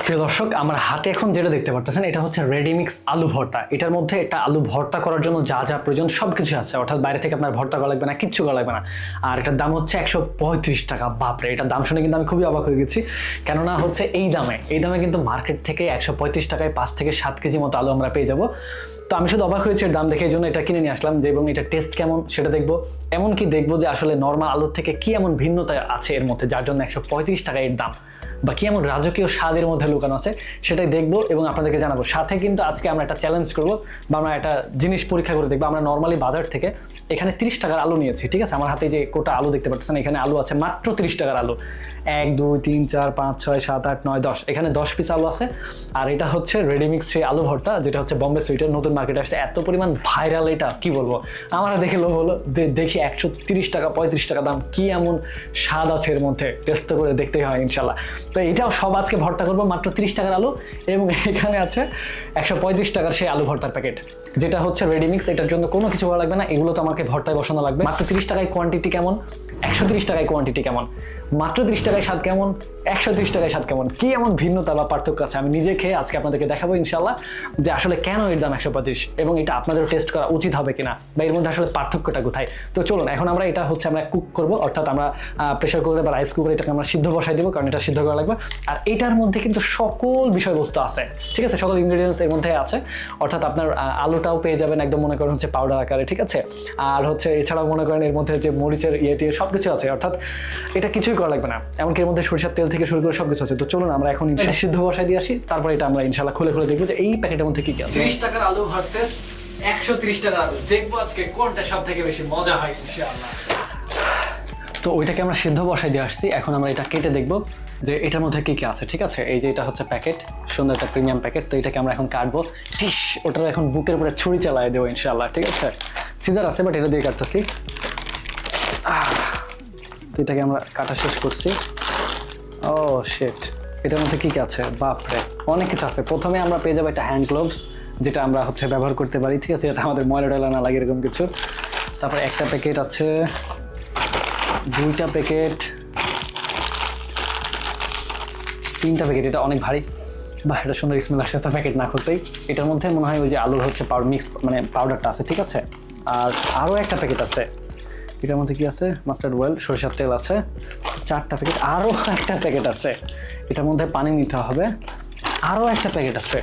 প্রিয় দর্শক, আমার হাতে এখন যেটা দেখতে পারতেছেন এটা হচ্ছে রেডিমিক্স আলু ভর্তা। এটার মধ্যে একটা আলু ভর্তা করার জন্য যা যা প্রয়োজন সবকিছু আছে, অর্থাৎ বাইরে থেকে আপনার ভর্তা করা লাগবে না, কিচ্ছু করা লাগবে না। আর এটার দাম হচ্ছে 135 টাকা। বাপরে, এটার দাম শুনে কিন্তু আমি খুবই অবাক হয়ে গেছি, কেননা হচ্ছে এই দামে কিন্তু মার্কেট থেকে 135 টাকায় 5 থেকে 7 কেজি মতো আলু আমরা পেয়ে যাবো। তো আমি শুধু অবাক হয়েছি এর দাম দেখে, এই জন্য এটা কিনে নিয়ে আসলাম, যে এবং এটা টেস্ট কেমন সেটা দেখবো। এমনকি দেখবো যে আসলে নর্মাল আলুর থেকে কি এমন ভিন্নতা আছে এর মধ্যে, যার জন্য 135 টাকা এর দাম, বা কি এমন রাজকীয় স্বাদের মধ্যে লুকানো আছে সেটাই দেখবো এবং আপনাদেরকে জানাবো। সাথে কিন্তু আজকে আমরা একটা চ্যালেঞ্জ করবো, বা আমরা একটা জিনিস পরীক্ষা করে দেখবো। আমরা নর্মালি বাজার থেকে এখানে 30 টাকার আলু নিয়েছি, ঠিক আছে? আমার হাতে যে কোটা আলু দেখতে পাচ্ছেন, এখানে আলু আছে মাত্র 30 টাকার আলু। 1 2 3 4 5 6 7 8 9 10, এখানে 10 পিস আলু আছে। আর এটা হচ্ছে রেডিমিক্স সেই আলু ভর্তা, যেটা হচ্ছে বম্বে সুইটের নতুন মার্কেটে আসছে। এত পরিমাণ ভাইরাল, এটা কি বলবো, আমার দেখে লোভ হলো। দেখি 130 টাকা 35 টাকা দাম, কি এমন স্বাদ আছে এর মধ্যে, টেস্ট করে দেখতেই হয় ইনশাল্লাহ। তো এটাও সব আজকে ভর্তা করবো, মাত্র 30 টাকার আলু। এবং এখানে আছে 135 টাকার সেই আলু ভর্তার প্যাকেট, যেটা হচ্ছে রেডিমিক্স। এটার জন্য কোনো কিছু করা লাগবে না, এগুলো তো আমাকে ভর্তায় বসানো লাগবে। মাত্র 30 টাকায় কোয়ান্টিটি কেমন, 130 টাকায় কোয়ান্টিটি কেমন, মাত্র 30 টাকায় স্বাদ কেমন, 130 টাকায় স্বাদ কেমন, কি এমন ভিন্নতা বা পার্থক্য আছে, আমি নিজে খেয়ে আজকে আপনাদেরকে দেখাবো ইনশাল্লাহ, যে আসলে কেন এর দাম 135 এবং এটা আপনাদেরও টেস্ট করা উচিত হবে কিনা, বা এর মধ্যে আসলে পার্থক্যটা কোথায়। তো চলুন, এখন আমরা এটা হচ্ছে আমরা কুক করবো, অর্থাৎ আমরা প্রেসার কুকারে বা রাইস কুকারে এটাকে আমরা সিদ্ধ বসাই দেবো, কারণ এটা সিদ্ধ করা লাগবে। আর এটার মধ্যে কিন্তু সকল বিষয়বস্তু আছে, ঠিক আছে? সকল ইনগ্রেডিয়েন্টস এর মধ্যে আছে, অর্থাৎ আপনার আলুটাও পেয়ে যাবেন একদম, মনে করেন হচ্ছে পাউডার আকারে, ঠিক আছে? আর হচ্ছে এছাড়াও মনে করেন এর মধ্যে যে মরিচের টিয়ে সবকিছু আছে, অর্থাৎ এটা কিছুই করা লাগবে না। এমনকি এর মধ্যে সরিষার তেল থেকে শুরু করে সবকিছু আছে। তো চলুন আমরা এখন এটা সিদ্ধ বসাই দিয়ে আসি, তারপর এটা আমরা ইনশাল্লাহ খুলে খুলে দেখবো যে এই প্যাকেটের মধ্যে কি কি আছে। 30 টাকার আলু ভার্সেস 130 টাকার আলু, দেখবো আজকে কোনটা সব থেকে বেশি মজা হয় ইনশাআল্লাহ। তো ওইটাকে আমরা সিদ্ধ বসাই দিয়ে আসছি, এখন আমরা এটা কেটে দেখবো যে এটার মধ্যে কি কি আছে, ঠিক আছে? এই যে এটা হচ্ছে প্যাকেট, সুন্দর একটা প্রিমিয়াম প্যাকেট। তো এটাকে আমরা এখন কাটবো, টিস ওটার এখন বুকের উপরে ছুরি চালাই দেবো ইনশাআল্লাহ, ঠিক আছে? সিজার আছে, বাট এটা দিয়ে কাটতেছি। তো এটাকে আমরা কাটা শেষ করছি। ও শিট, এটার মধ্যে কি কি আছে? বাপরে, অনেক কিছু আছে। প্রথমে আমরা পেয়ে যাবো একটা হ্যান্ড গ্লোভস, যেটা আমরা হচ্ছে ব্যবহার করতে পারি, ঠিক আছে? যাতে আমাদের ময়লা টয়লা না লাগে, এরকম কিছু। তারপর একটা প্যাকেট আছে, 2টা প্যাকেট, 3টা প্যাকেট। এটা অনেক ভারী, বা এটা সুন্দর স্মেল আসছে তো প্যাকেট না করতেই। এটার মধ্যে মনে হয় ওই যে আলুর হচ্ছে পাউডার মিক্স, মানে পাউডারটা আছে, ঠিক আছে? আর আরও একটা প্যাকেট আছে, এটার মধ্যে কি আছে? মাস্টার্ড অয়েল, সরিষার তেল আছে। 4টা প্যাকেট। আরও একটা প্যাকেট আছে, এটার মধ্যে পানি নিতে হবে। আরও একটা প্যাকেট আছে,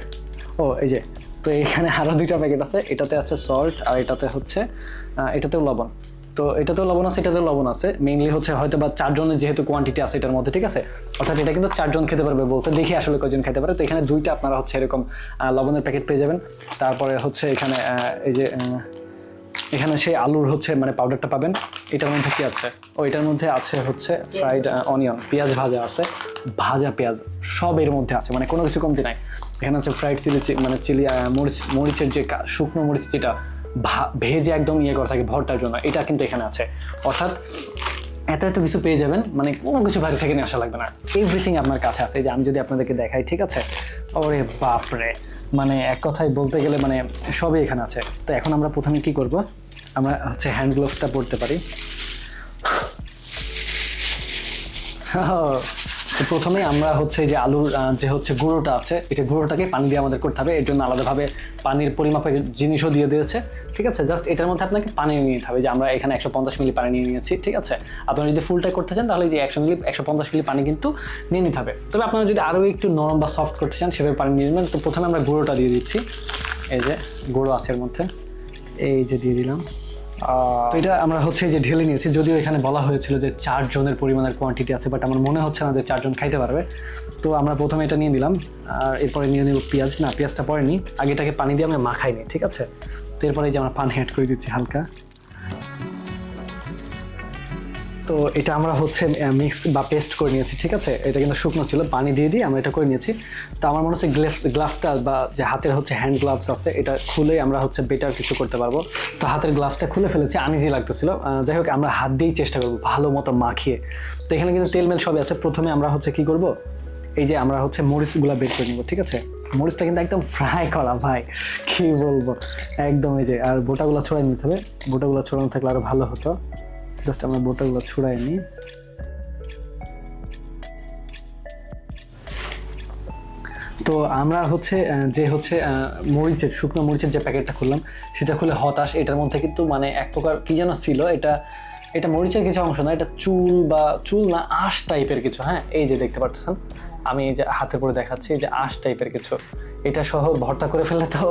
ও এই যে। তো এখানে আরও 2টা প্যাকেট আছে, এটাতে আছে সল্ট, আর এটাতে হচ্ছে এটাতেও লবণ। তো এটাতেও লবণ আছে, এটাতেও লবণ আছে। মেইনলি হচ্ছে হয়তো বা 4 জনের যেহেতু কোয়ান্টিটি আছে এটার মধ্যে, ঠিক আছে? অর্থাৎ এটা কিন্তু 4 জন খেতে পারবে বলছে, দেখি আসলে কয়জন খেতে পারে। তো এখানে 2টা আপনারা হচ্ছে এরকম লবণের প্যাকেট পেয়ে যাবেন। তারপরে হচ্ছে এখানে এই যে এখানে সেই আলুর হচ্ছে মানে পাউডারটা পাবেন। এটার মধ্যে কি আছে? ও এটার মধ্যে আছে হচ্ছে ফ্রাইড অনিয়ন, পেঁয়াজ ভাজা আছে, ভাজা পেঁয়াজ সব এর মধ্যে আছে, মানে কোনো কিছু কমতি নাই। এখানে আছে ফ্রাইড চিলি, মানে চিলি মরিচের যে শুকনো মরিচ, যেটা ভেজে একদম করা থাকে ভর্তার জন্য, এটা কিন্তু এখানে আছে। অর্থাৎ এত কিছু পেয়ে যাবেন, মানে কোনো কিছু বাইরে থেকে নিয়ে আসা লাগবে না, এভরিথিং আপনার কাছে আছে। এই যে আমি যদি আপনাদেরকে দেখাই, ঠিক আছে? ওরে বাপরে, মানে এক কথায় বলতে গেলে মানে সবই এখানে আছে। তো এখন আমরা প্রথমে কি করব, আমরা হচ্ছে হ্যান্ড গ্লোভসটা পরতে পারি। তো প্রথমে আমরা হচ্ছে যে আলুর যে হচ্ছে গুঁড়োটা আছে, এটা গুঁড়োটাকে পানি দিয়ে আমাদের করতে হবে। এর জন্য আলাদাভাবে পানির পরিমাপের জিনিসও দিয়ে দিয়েছে, ঠিক আছে? জাস্ট এটার মধ্যে আপনাকে পানি নিয়ে নিতে হবে, যে আমরা এখানে 150 মিলি পানি নিয়ে নিয়েছি, ঠিক আছে? আপনারা যদি ফুলটাই করতে চান তাহলে যে 150 মিলি পানি কিন্তু নিয়ে নিতে হবে। তবে আপনারা যদি আরও একটু নরম বা সফট করতে চান সেভাবে পানি নিয়ে নেবেন। তো প্রথমে আমরা গুঁড়োটা দিয়ে দিচ্ছি, এই যে গুঁড়ো আছে এর মধ্যে, এই যে দিয়ে দিলাম। তো এটা আমরা হচ্ছে যে ঢেলে নিয়েছি, যদিও এখানে বলা হয়েছিল যে 4 জনের পরিমাণের কোয়ান্টিটি আছে, বাট আমার মনে হচ্ছে না যে 4 জন খাইতে পারবে। তো আমরা প্রথমে এটা নিয়ে দিলাম, আর এরপরে নিয়ে নেব পেঁয়াজ। না, পেঁয়াজটা পরে নিই, আগে এটাকে পানি দিয়ে আমরা মাখাই নিই, ঠিক আছে? তো এরপরে যে আমরা পানি অ্যাড করে দিচ্ছি হালকা। তো এটা আমরা হচ্ছে মিক্স বা পেস্ট করে নিয়েছি, ঠিক আছে? এটা কিন্তু শুকনো ছিল, পানি দিয়ে আমরা এটা করে নিয়েছি। তো আমার মনে হচ্ছে গ্লাভসটা বা যে হাতের হচ্ছে হ্যান্ড গ্লাভস আছে, এটা খুলে আমরা হচ্ছে বেটার কিছু করতে পারবো। তো হাতের গ্লাভসটা খুলে ফেলেছি, আনইজি লাগতেছিল। যাই হোক, আমরা হাত দিয়েই চেষ্টা করবো ভালো মতো মাখিয়ে। তো এখানে কিন্তু তেল মেল সবই আছে। প্রথমে আমরা হচ্ছে কি করব, এই যে আমরা হচ্ছে মরিচগুলো বের করে নিব, ঠিক আছে? মরিচটা কিন্তু একদম ফ্রাই করা, ভাই কি বলবো, একদম। এই যে আর বোটাগুলো ছড়াই নিতে হবে, বোটাগুলো ছড়ানো থাকলে আরো ভালো হতো। জাস্ট আমরা বোটাগুলো ছড়াই নিই। তো আমরা হচ্ছে মরিচের শুকনো মরিচের যে প্যাকেটটা খুললাম সেটা খুলে হতাশ। এটার মধ্যে কিন্তু মানে এক প্রকার কি যেন ছিল, এটা মরিচের কিছু অংশ না, এটা চুল না আঁশ টাইপের কিছু। হ্যাঁ, এই যে দেখতে পাচ্ছেন, আমি এই যে হাতের পরে দেখাচ্ছি, যে আঁশ টাইপের কিছু। এটা সহ ভর্তা করে ফেললে তো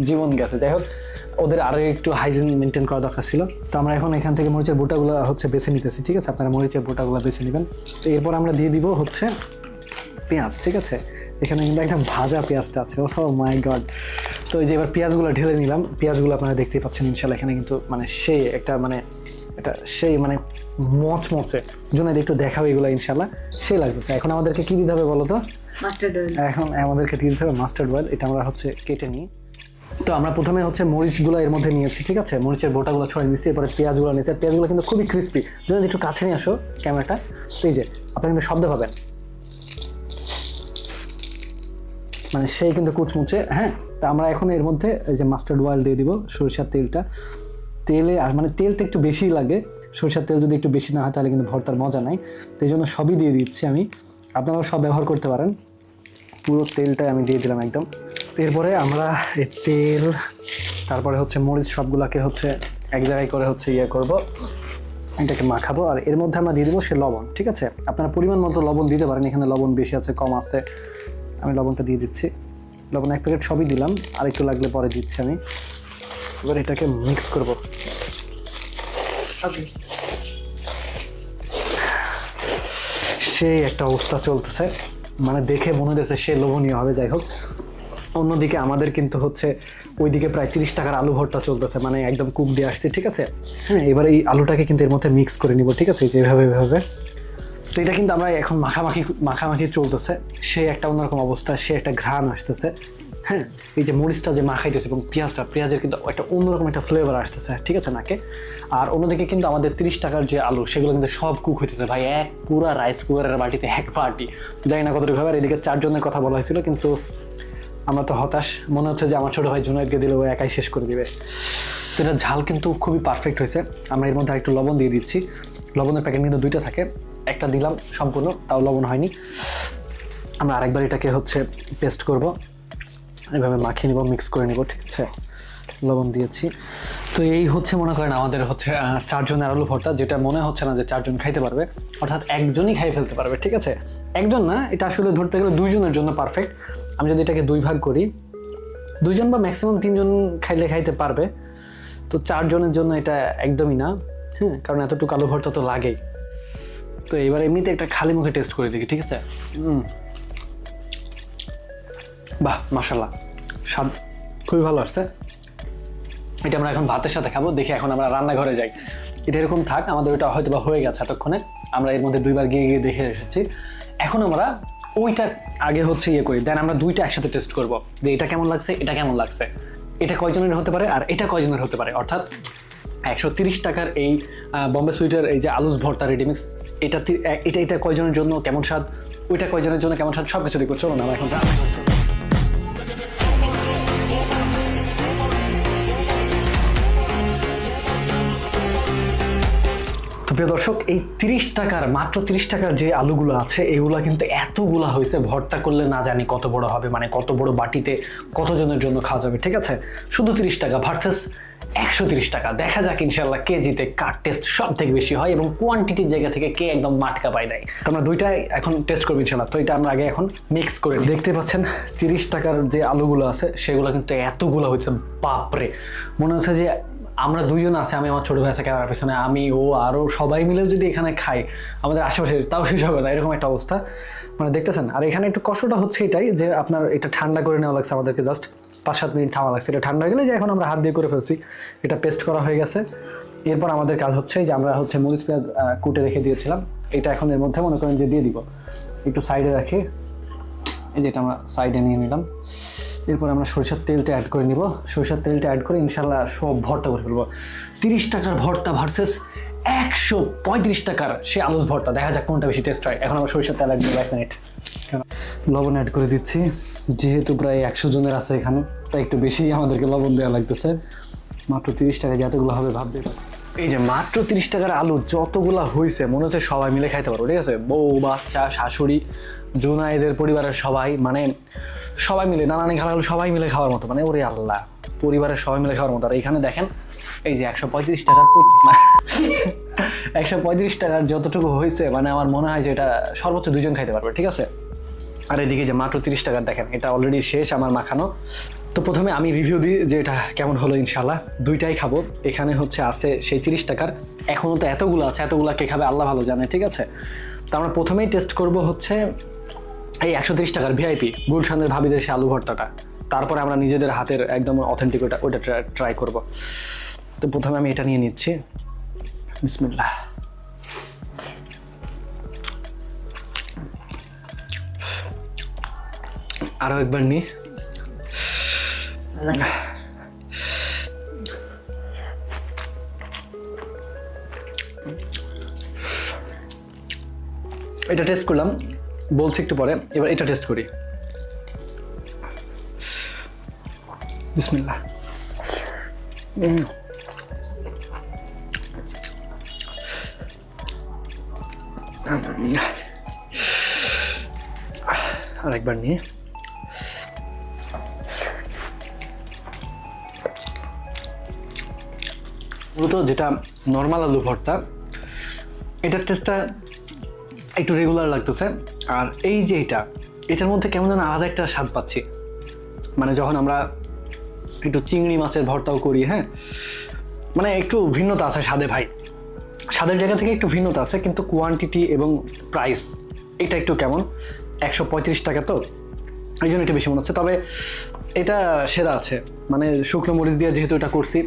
জীবন গেছে। যাই হোক, ওদের আরও একটু হাইজিন মেনটেন করা দরকার ছিল। তো আমরা এখন এখান থেকে মরিচের বোটাগুলো হচ্ছে বেছে নিতেছি, ঠিক আছে? আপনারা মরিচের বোটাগুলো বেছে নেবেন। তো এরপর আমরা দিয়ে দিব হচ্ছে পেঁয়াজ, ঠিক আছে? এখানে কিন্তু একদম ভাজা পেঁয়াজটা আছে, ও মাই গড। তো এই যে এবার পেঁয়াজগুলো ঢেলে নিলাম। পেঁয়াজগুলো আপনারা দেখতেই পাচ্ছেন ইনশাল্লাহ, এখানে কিন্তু মানে সেই মচমচে জন্য একটু দেখাবো এগুলো ইনশাল্লাহ, সেই লাগতেছে। এখন আমাদেরকে কি দিতে হবে বলো তো? Mustard oil. এখন আমাদেরকে দিতে হবে মাস্টার্ড অয়েল। এটা আমরা হচ্ছে কেটে নিই। তো আমরা প্রথমে হচ্ছে মরিচগুলো এর মধ্যে নিয়েছি, ঠিক আছে? মরিচের বোটাগুলো ছড়িয়ে নিচ্ছি, এরপরে পেঁয়াজগুলো নিয়েছি। পেঁয়াজগুলো কিন্তু খুবই ক্রিস্পি। যদি একটু কাছে নিয়ে আসো ক্যামেরাটা, এই যে আপনি কিন্তু শব্দ পাবেন, মানে সেই কিন্তু কুচমুচে। হ্যাঁ, তা আমরা এখন এর মধ্যে এই যে মাস্টার্ড অয়েল দিয়ে দিব, সরিষার তেলটা। মানে তেলটা একটু বেশি লাগে, সরিষার তেল যদি একটু বেশি না হয় তাহলে কিন্তু ভর্তার মজা নাই। তো এই জন্য সবই দিয়ে দিচ্ছি আমি, আপনারাও সব ব্যবহার করতে পারেন। পুরো তেলটাই আমি দিয়ে দিলাম একদম। এরপরে আমরা এই তেল, তারপরে হচ্ছে মরিচ সবগুলাকে হচ্ছে এক জায়গায় করে হচ্ছে করব, এটাকে মাখাবো। আর এর মধ্যে আমরা দিয়ে দেবো সে লবণ, ঠিক আছে? আপনারা পরিমাণ মতো লবণ দিতে পারেন, এখানে লবণ বেশি আছে কম আছে, আমি লবণটা দিয়ে দিচ্ছি। লবণ এক প্যাকেট সবই দিলাম, আর একটু লাগলে পরে দিচ্ছি আমি। এবার এটাকে মিক্স করব। সেই একটা অবস্থা চলতেছে, মানে দেখে মনে হচ্ছে সে লোভনীয় হবে। যাই হোক, অন্যদিকে আমাদের কিন্তু হচ্ছে ওইদিকে প্রায় 30 টাকার আলু ভর্তা চলতেছে, মানে একদম কুক দিয়ে আসছে, ঠিক আছে? হ্যাঁ, এবার এই আলুটাকে কিন্তু এর মধ্যে মিক্স করে নিব, ঠিক আছে? যেভাবে। তো এটা কিন্তু আমরা এখন মাখামাখি চলতেছে, সে একটা অন্যরকম অবস্থা, সে একটা ঘ্রাণ আসতেছে। হ্যাঁ, এই যে মরিচটা যে মাখাইতেছে এবং পেঁয়াজের কিন্তু একটা অন্যরকম একটা ফ্লেভার আসতেছে, ঠিক আছে নাকে। আর অন্যদিকে কিন্তু আমাদের 30 টাকার যে আলু সেগুলো কিন্তু সব কুক হইতেছে ভাই, এক পুরা রাইস কুকারের বাটিতে এক বাটি। জানি না কতটুকু হবে। আর এদিকে 4 জনের কথা বলা হয়েছিল, কিন্তু আমরা তো হতাশ। মনে হচ্ছে যে আমার ছোটো ভাই জুনায়েদকে দিলে ও একাই শেষ করে দিবে। তো এটা ঝাল কিন্তু খুবই পারফেক্ট হয়েছে। আমরা এর মধ্যে একটু লবণ দিয়ে দিচ্ছি। লবণের প্যাকেট কিন্তু 2টা থাকে, একটা দিলাম সম্পূর্ণ, তাও লবণ হয়নি। আমরা আরেকবার এটাকে হচ্ছে পেস্ট করব, এভাবে মাখিয়ে নিব, মিক্স করে নিব, ঠিক আছে? লবণ দিয়েছি। তো এই হচ্ছে মনে করেন আমাদের হচ্ছে 4 জনের আলু ভর্তা, যেটা মনে হচ্ছে না যে 4 জন খাইতে পারবে, অর্থাৎ একজনই খাই ফেলতে পারবে, ঠিক আছে? একজন না, এটা আসলে ধরতে গেলে 2 জনের জন্য পারফেক্ট। আমি যদি এটাকে 2 ভাগ করি, 2 জন বা ম্যাক্সিমাম 3 জন খাইতে পারবে। তো 4 জনের জন্য এটা একদমই না। হ্যাঁ, কারণ এতটুকু আলু ভর্তা তো লাগেই। তো এবার এমনিতে একটা খালি মুখে টেস্ট করে দেখি, ঠিক আছে? বাহ, মাশাআল্লাহ, স্বাদ খুবই ভালো আসছে। এটা আমরা এখন ভাতের সাথে খাবো। দেখি এখন আমরা রান্নাঘরে যাই। এটা এরকম থাক, আমাদের ওটা হয়তো বা হয়ে গেছে এতক্ষণে। আমরা এর মধ্যে 2বার গিয়ে দেখে এসেছি। এখন আমরা ওইটা আগে হচ্ছে করি, দেন আমরা 2টা একসাথে টেস্ট করব, যে এটা কেমন লাগছে, এটা কেমন লাগছে, এটা কয়জনের হতে পারে আর এটা কয়জনের হতে পারে। অর্থাৎ 130 টাকার এই বম্বে সুইটের এই যে আলুস ভর্তা রেডিমিক্স, এটা কয়জনের জন্য কেমন স্বাদ, ওইটা কয়জনের জন্য কেমন স্বাদ, সব কিছু দেখবো। চলো না, আমরা এখন রান্না করতে হবে। তো প্রিয় দর্শক, এই মাত্র 30 টাকার যে আলুগুলো আছে, এগুলো কিন্তু এতগুলা হয়েছে, ভর্তা করলে না জানি কত বড় হবে, মানে কত বড় বাটিতে কতজনের জন্য খাওয়া যাবে, ঠিক আছে? শুধু 30 টাকা ভার্সেস 130 টাকা। দেখা যাক ইনশাল্লাহ কে জিতে, কার টেস্ট সব থেকে বেশি হয় এবং কোয়ান্টিটির জায়গা থেকে কে একদম মাটকা পায় দেয়। তো আমরা 2টাই এখন টেস্ট করবো ইনশাল্লাহ। তো এটা আমরা আগে এখন মিক্স করে দেখতে পাচ্ছেন 30 টাকার যে আলুগুলো আছে সেগুলো কিন্তু এতগুলো হয়েছে, বাপরে। মনে হচ্ছে যে আমরা 2 জন আছে, আমি আমার ছোট ভাই আছে ক্যামেরার পেছনে, আমি ও আরও সবাই মিলে যদি এখানে খাই আমাদের আশেপাশে, তাও শেষ হবে না, এরকম একটা অবস্থা। মানে দেখতেছেন। আর এখানে একটু কষ্টটা হচ্ছে এটাই যে আপনার এটা ঠান্ডা করে নেওয়া লাগছে আমাদেরকে, জাস্ট 5-7 মিনিট থামা লাগছে। এটা ঠান্ডা হয়ে গেলে যে এখন আমরা হাত দিয়ে করে ফেলছি, এটা পেস্ট করা হয়ে গেছে। এরপর আমাদের কাজ হচ্ছে যে আমরা হচ্ছে মরিচ পেঁয়াজ কুটে রেখে দিয়েছিলাম, এটা এখন এর মধ্যে মনে করেন যে দিয়ে দিব। একটু সাইডে রাখি, এই যেটা আমরা সাইডে নিয়ে নিলাম। এরপর আমরা সরিষার তেলটা অ্যাড করে নিব। সরিষার তেলটা অ্যাড করে ইনশাল্লাহ সব ভর্তা করে ফেলবো। 30 টাকার ভর্তা ভার্সেস 135 টাকার সে আলুস ভর্তা, দেখা যাক কোনটা বেশি টেস্ট হয়। এখন আমরা সরিষার তেল অ্যাড করবো 1 মিনিট। লবণ অ্যাড করে দিচ্ছি, যেহেতু প্রায় 100 জনের আছে এখানে, তাই একটু বেশি আমাদেরকে লবণ দেওয়া লাগতেছে। মাত্র 30 টাকা যতগুলো হবে ভাবতে পারি। এই যে মাত্র 30 টাকার আলু যতগুলা হয়েছে, মনে হচ্ছে সবাই মিলে খাইতে পারবো, ঠিক আছে? বউ, বাচ্চা, শাশুড়ি, জুনায়েদের পরিবারের সবাই, মানে সবাই মিলে, নানানি খালাগুলো সবাই মিলে খাওয়ার মতো, মানে ওরে আল্লাহ, পরিবারের সবাই মিলে খাওয়ার মতো। আর এখানে দেখেন এই যে 135 টাকার 135 টাকার যতটুকু হয়েছে, মানে আমার মনে হয় যে এটা সর্বোচ্চ 2 জন খাইতে পারবে, ঠিক আছে। আর এদিকে যে মাত্র 30 টাকার দেখেন, এটা অলরেডি শেষ আমার মাখানো। তো প্রথমে আমি রিভিউ দিই যে এটা কেমন হলো। ইনশাল্লাহ দুইটাই খাবো। এখানে হচ্ছে আছে সেই 30 টাকার, এখনও তো এতগুলো আছে, এতগুলা কে খাবে আল্লাহ ভালো জানে, ঠিক আছে। তো আমরা প্রথমেই টেস্ট করব হচ্ছে এই 130 টাকার ভিআইপি গুলশানের ভাবিদের সে আলু ভর্তাটা। তারপরে আমরা নিজেদের হাতের একদম অথেন্টিক ওটা ট্রাই করব। তো প্রথমে আমি এটা নিয়ে নিচ্ছি, বিসমিল্লাহ। আরো একবার নি। এটা টেস্ট করলাম, বলছি একটু পরে। এবার এটা টেস্ট করি, বিসমিল্লাহ। আর একবার নিয়ে মূলত যেটা নর্মাল আলু ভর্তা, এটার টেস্টটা একটু রেগুলার লাগতেছে। আর এই যে এটার মধ্যে কেমন যেন আলাদা একটা স্বাদ পাচ্ছি, মানে যখন আমরা একটু চিংড়ি মাছের ভর্তাও করি, হ্যাঁ, মানে একটু ভিন্নতা আছে স্বাদে ভাই, স্বাদের জায়গা থেকে একটু ভিন্নতা আছে। কিন্তু কোয়ান্টিটি এবং প্রাইস এটা একটু কেমন, 135 টাকা, তো এই জন্য একটু বেশি মনে হচ্ছে। তবে এটা সেরা আছে, মানে শুকনো মরিচ দিয়ে যেহেতু এটা করছি,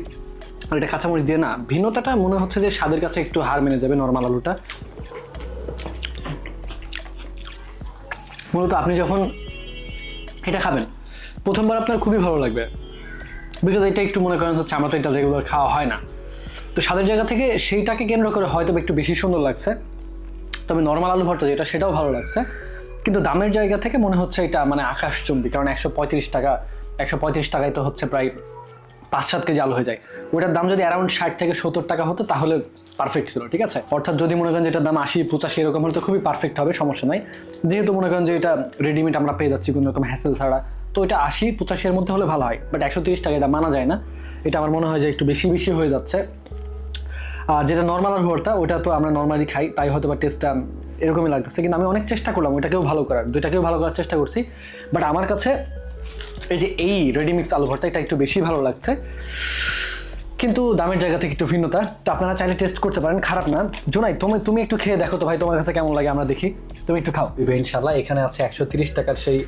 আর এটা কাঁচামরিচ দিয়ে না, ভিন্নতাটা মনে হচ্ছে যে স্বাদের কাছে একটু হার মেনে যাবে নর্মাল আলুটা। মূলত আপনি যখন এটা খাবেন প্রথমবার আপনার খুবই ভালো লাগবে, বিকজ এটা একটু মনে করেন হচ্ছে আমার তো এটা রেগুলার খাওয়া হয় না, তো স্বাদের জায়গা থেকে সেইটাকে কেন্দ্র করে হয়তো একটু বেশি সুন্দর লাগছে। তবে নর্মাল আলু ভর্তা যেটা, সেটাও ভালো লাগছে, কিন্তু দামের জায়গা থেকে মনে হচ্ছে এটা মানে আকাশচুম্বী। কারণ 135 টাকা, 135 টাকায় তো হচ্ছে প্রায় 5-7 কেজি আলু হয়ে যায়। ওটার দাম যদি অ্যারাউন্ড 60 থেকে 70 টাকা হতো তাহলে পারফেক্ট ছিল, ঠিক আছে। অর্থাৎ যদি মনে করেন যে এটার দাম 80-85 এরকম হলে তো খুবই পারফেক্ট হবে, সমস্যা নাই। যেহেতু মনে করেন যে এটা রেডিমেড আমরা পেয়ে যাচ্ছি কোনো রকম হ্যাসেল ছাড়া, তো এটা 80-85 এর মধ্যে হলে ভালো হয়। বাট 130 টাকা এটা মানা যায় না, এটা আমার মনে হয় যে একটু বেশি বেশি হয়ে যাচ্ছে। আর যেটা নর্মাল আলু ভর্তা, ওটা তো আমরা নর্মালি খাই, তাই হয়তো বা টেস্টটা এরকমই লাগতেছে। কিন্তু আমি অনেক চেষ্টা করলাম ওইটাকেও ভালো করার, দুইটাকেও ভালো করার চেষ্টা করছি, বাট আমার কাছে এই যে এই রেডিমিক্স আলু ভর্তা এটা একটু বেশি ভালো লাগছে, কিন্তু দামের জায়গা থেকে একটু ভিন্নতা। তো আপনারা চাইলে টেস্ট করতে পারেন, খারাপ না। জোনাই তুমি একটু খেয়ে দেখো তো ভাই, তোমার কাছে কেমন লাগে আমরা দেখি। তুমি একটু খাও দিবে ইনশাল্লাহ। এখানে আছে 130 টাকার সেই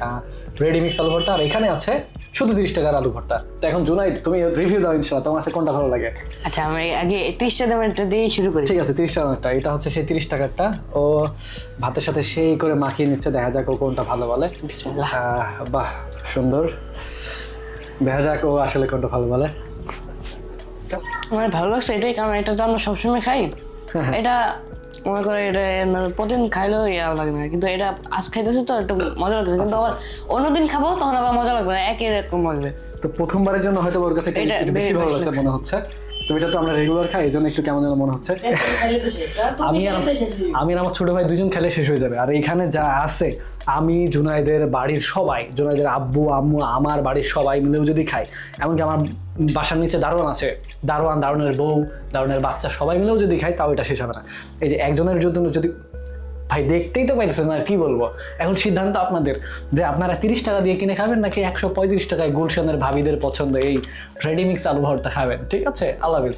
রেডিমিক্স আলু ভর্তা, আর এখানে আছে শুধু 30 টাকার আলু ভর্তা। তো এখন জোনাই তুমি রিভিউ দাও ইনশাল্লাহ, তোমার কাছে কোনটা ভালো লাগে। আচ্ছা, আমরা আগে 30 টাকা দামেরটা দিয়ে শুরু করি। ঠিক আছে, 30 টাকারটা, এটা হচ্ছে সেই 30 টাকারটা। ও ভাতের সাথে সেই করে মাখিয়ে নিচ্ছে, দেখা যাক ও কোনটা ভালো বলে। বিসমিল্লাহ। বাহ, সুন্দর, দেখা যাক ও আসলে কোনটা ভালো বলে। আমার ভালো লাগছে এটাই, কারণ এটা তো আমরা সবসময় খাই। এটা মনে করে এটা প্রতিদিন খাইলেও ইয়া লাগে না, কিন্তু এটা আজ খাইতেছে তো একটু মজা লাগতেছে, কিন্তু আবার অন্যদিন খাবো তখন আবার মজা লাগবে না, একই রকম লাগবে। তো প্রথমবারের জন্য হয়তো ওর কাছে এটা একটু বেশি ভালো লাগছে মনে হচ্ছে। তো এটা তো আমরা রেগুলার খাই, এই জন্য একটু কেমন যেন মনে হচ্ছে। আমি আর আমার ছোট ভাই 2জন খেলে শেষ হয়ে যাবে। আর এখানে যা আছে, আমি জুনাইদের বাড়ির সবাই, জুনাইদের আব্বু আম্মু, আমার বাড়ির সবাই মিলেও যদি খাই, এমনকি আমার বাসার নিচে দারোয়ান আছে, দারোয়ানের বউ, দারোয়ানের বাচ্চা, সবাই মিলেও যদি খাই, তাও এটা শেষ হবে না। এই যে একজনের জন্য যদি ভাই, দেখতেই তো পাইতেছেন, আর কি বলবো। এখন সিদ্ধান্ত আপনাদের যে আপনারা 30 টাকা দিয়ে কিনে খাবেন নাকি 135 টাকায় গুলশানের ভাবিদের পছন্দ এই রেডিমিক্স আলু ভর্তা খাবেন। ঠিক আছে, আল্লাহ হাফেজ।